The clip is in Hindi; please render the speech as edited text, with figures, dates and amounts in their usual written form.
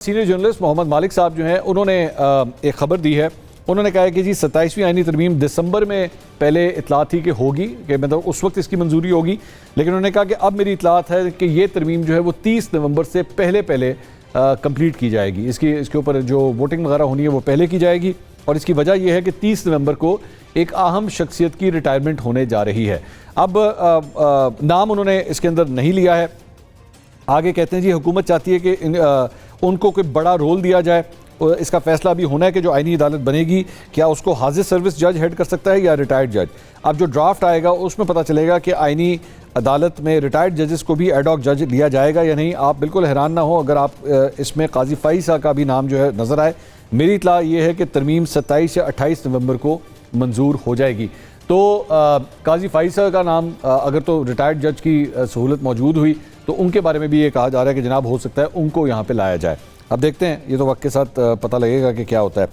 सीनियर जर्नलिस्ट मोहम्मद मालिक साहब जो हैं उन्होंने एक ख़बर दी है। उन्होंने कहा है कि जी 27वीं आईनी तरमीम दिसंबर में पहले इतलात थी कि होगी, कि मतलब उस वक्त इसकी मंजूरी होगी, लेकिन उन्होंने कहा कि अब मेरी इतलात है कि ये तरमीम जो है वो 30 नवंबर से पहले कंप्लीट की जाएगी। इसके ऊपर जो वोटिंग वगैरह होनी है वो पहले की जाएगी और इसकी वजह यह है कि 30 नवंबर को एक अहम शख्सियत की रिटायरमेंट होने जा रही है। अब नाम उन्होंने इसके अंदर नहीं लिया है। आगे कहते हैं जी हुकूमत चाहती है कि उनको कोई बड़ा रोल दिया जाए। इसका फैसला अभी होना है कि जो आईनी अदालत बनेगी क्या उसको हाजिर सर्विस जज हेड कर सकता है या रिटायर्ड जज। अब जो ड्राफ्ट आएगा उसमें पता चलेगा कि आईनी अदालत में रिटायर्ड जजेस को भी एडॉक जज लिया जाएगा या नहीं। आप बिल्कुल हैरान ना हो अगर आप इसमें काजी फ़ाइज़ का भी नाम जो है नज़र आए। मेरी इतला ये है कि तरमीम 27 या 28 नवंबर को मंजूर हो जाएगी। तो काजी फ़ाइज़ का नाम अगर तो रिटायर्ड जज की सहूलत मौजूद हुई तो उनके बारे में भी ये कहा जा रहा है कि जनाब हो सकता है उनको यहाँ पे लाया जाए। अब देखते हैं, ये तो वक्त के साथ पता लगेगा कि क्या होता है।